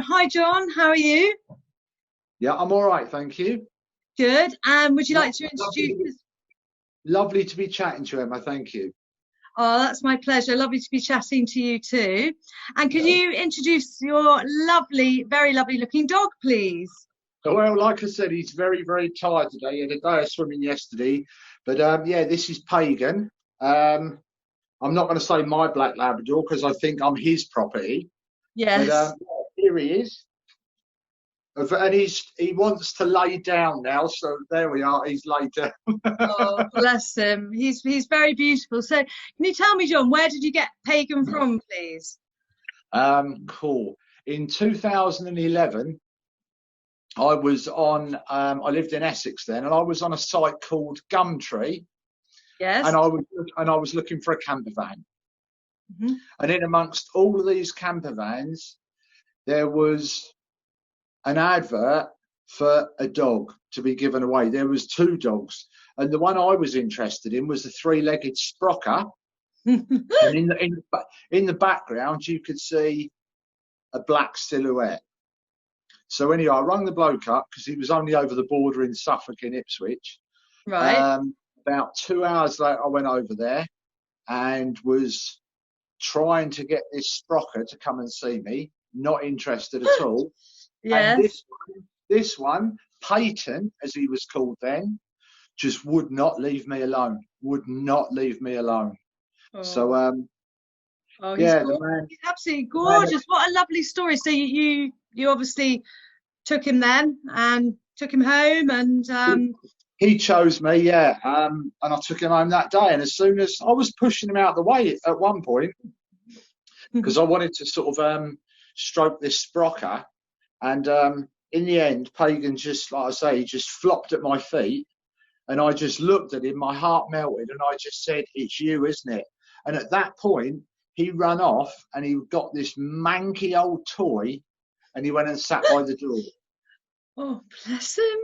Hi, John. How are you? Yeah, I'm all right, thank you. Good. Would you like to Lovely to be, introduce? lovely to be chatting to you, Emma. Thank you. Oh, that's my pleasure. Lovely to be chatting to you too. And could Yeah. you introduce your lovely, very lovely looking dog, please? Well, like I said, he's very, very tired today. He had a day of swimming yesterday, but yeah, this is Pagan. Um, I'm not going to say my black Labrador because I think I'm his property, but Yes. yeah, here he is, and he wants to lay down now. So there we are. He's laid down. Oh, bless him. He's very beautiful. So, can you tell me, John, where did you get Pagan from, please? Cool. In 2011. I lived in Essex then, and I was on a site called Gumtree, Yes. and I was looking for a camper van. Hmm. And in amongst all of these camper vans, there was an advert for a dog to be given away. There was two dogs, and the one I was interested in was a three-legged Sprocker. And in the background, you could see a black silhouette. So anyway, I rang the bloke up because he was only over the border in Suffolk in Ipswich. Right. About 2 hours later, I went over there and was trying to get this Sprocker to come and see me. Not interested at all. And Yes. this one, Peyton, as he was called then, just would not leave me alone. Would not leave me alone. So Oh, oh, he's yeah, gorgeous. He's absolutely the man gorgeous. What a lovely story. So you obviously took him then and took him home and he chose me, yeah. And I took him home that day. And as soon as I was pushing him out of the way at one point, because I wanted to sort of stroke this Sprocker. And in the end, Pagan just, like I say, he just flopped at my feet. And I just looked at him, my heart melted, and I just said, "It's you, isn't it?" And at that point, he ran off and he got this manky old toy and he went and sat by the door. oh, bless him.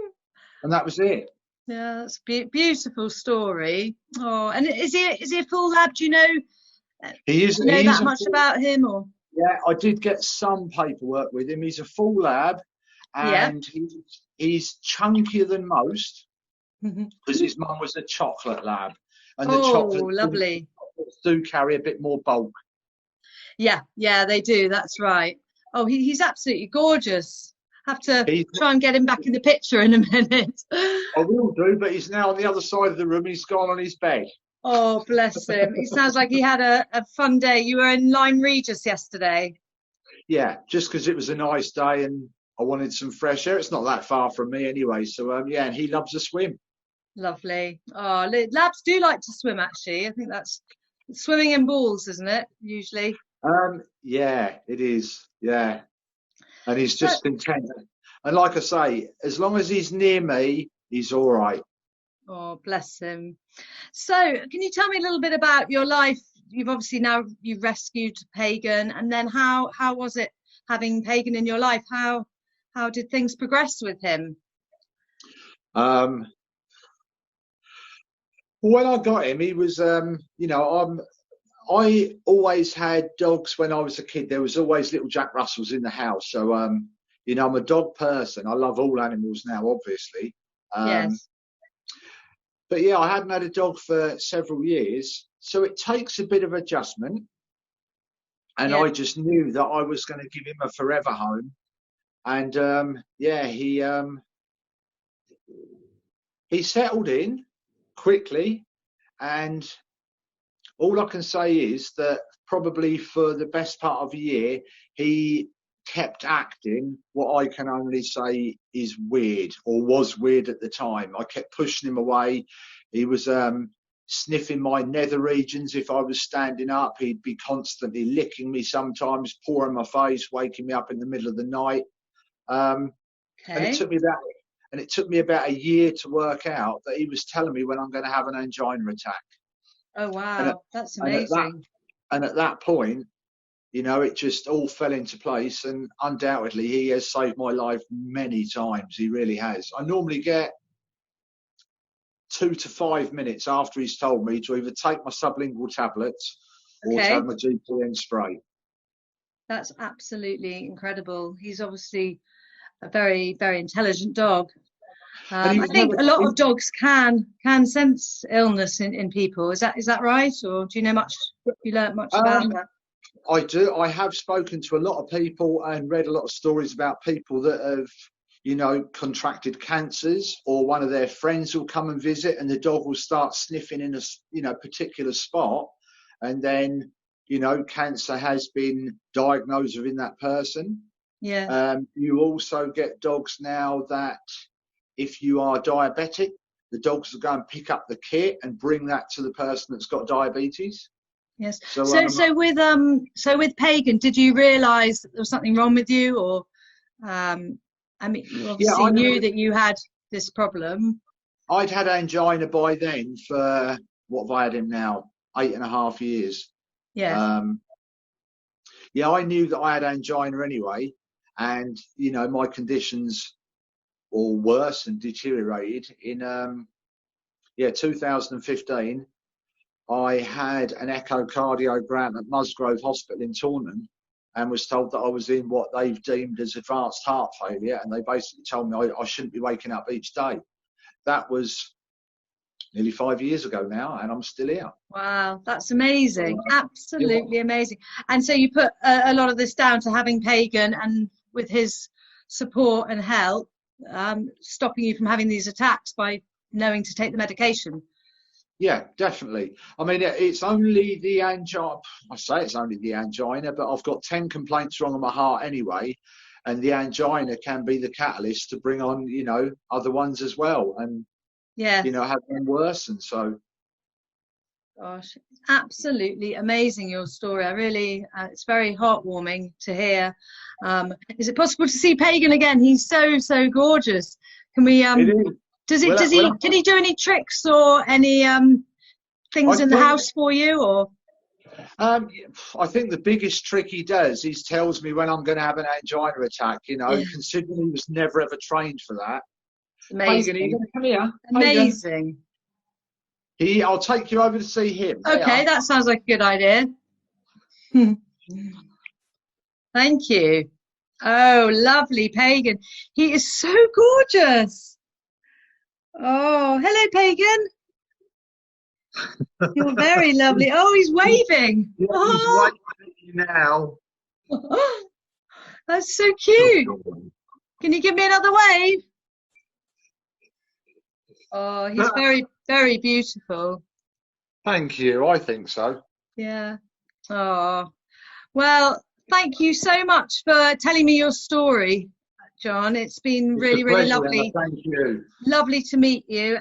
And that was it. Yeah, that's a beautiful story. Oh, and is he a full lab? Do you know He is, he is that a much full, about him or? yeah, I did get some paperwork with him. He's a full lab Yeah. and he's chunkier than most because his mum was a chocolate lab, and the Oh, chocolates lovely. do carry a bit more bulk. Yeah, yeah, they do. That's right. Oh, he's absolutely gorgeous. Have to He's, try and get him back in the picture in a minute. I will do, but he's now on the other side of the room. He's gone on his bed. Oh, bless him. He sounds like he had a fun day. You were in Lyme Regis yesterday. Yeah, just because it was a nice day and I wanted some fresh air. It's not that far from me anyway. So yeah, and he loves a swim. Lovely. Oh, labs do like to swim, actually. I think that's swimming in balls, isn't it? Usually. Yeah, it is. Yeah, and he's So, just content. And like I say, as long as he's near me, he's all right. oh, bless him. So, can you tell me a little bit about your life? You've obviously now you've rescued Pagan, and then how was it having Pagan in your life? How did things progress with him? Um, when I got him, he was, I always had dogs when I was a kid. There was always little Jack Russells in the house. So, I'm a dog person. I love all animals now, obviously. Um, Yes. but yeah, I hadn't had a dog for several years. So it takes a bit of adjustment. And Yeah. I just knew that I was going to give him a forever home. And yeah, he settled in quickly. And all I can say is that probably for the best part of a year, he kept acting what I can only say is weird or was weird at the time. I kept pushing him away. He was sniffing my nether regions if I was standing up. He'd be constantly licking me sometimes, pawing my face, waking me up in the middle of the night. Um, and it Okay. took me about a year to work out that he was telling me when I'm going to have an angina attack. Oh, And at, wow. That's and at that amazing. and at that point, it just all fell into place. And undoubtedly, he has saved my life many times. He really has. I normally get 2 to 5 minutes after he's told me to either take my sublingual tablets or to Okay. have my GPN spray. That's absolutely incredible. He's obviously a very, very intelligent dog. And he I was think never. a lot of dogs can sense illness in people. Is that right? Or do you know much? You learnt much about Um, that? I do. I have spoken to a lot of people and read a lot of stories about people that have, contracted cancers, or one of their friends will come and visit, and the dog will start sniffing in a, particular spot, and then, cancer has been diagnosed within that person. Yeah. You also get dogs now that, if you are diabetic, the dogs will go and pick up the kit and bring that to the person that's got diabetes. Yes. So, So with Pagan, did you realise that there was something wrong with you, or I mean, you yeah, obviously knew that you had this problem. I'd had angina by then for, what have I had him now? 8.5 years. Yes. Yeah, I knew that I had angina anyway, and my conditions all worse and deteriorated in 2015. I had an echocardiogram at Musgrove Hospital in Taunton, and was told that I was in what they've deemed as advanced heart failure, and they basically told me I shouldn't be waking up each day. That was nearly 5 years ago now, and I'm still here. Wow, that's amazing. Absolutely amazing. And so you put a lot of this down to having Pagan, and with his support and help, stopping you from having these attacks by knowing to take the medication. Yeah, definitely. I mean, it's only the angina. I say it's only the angina, but I've got 10 complaints wrong on my heart anyway, and the angina can be the catalyst to bring on, other ones as well, and Yeah. have them worsen. So, Gosh, absolutely amazing, your story. I really, it's very heartwarming to hear. Is it possible to see Pagan again? He's so gorgeous. Can we? Can he do any tricks or any things in the house for you, or? I think the biggest trick he does is tells me when I'm going to have an angina attack. Considering he was never ever trained for that. Amazing. Pagan, are you going to come here? Amazing. Pagan. I'll take you over to see him. Okay, that sounds like a good idea. Thank you. Oh, lovely Pagan. He is so gorgeous. Oh, hello, Pagan. You're very lovely. Oh, he's waving. Yeah, he's waving at you now. That's so cute. Can you give me another wave? Oh, he's very, very beautiful. Thank you. I think so. Yeah. Oh, well, thank you so much for telling me your story, John. It's been really, really lovely. Thank you. Lovely to meet you.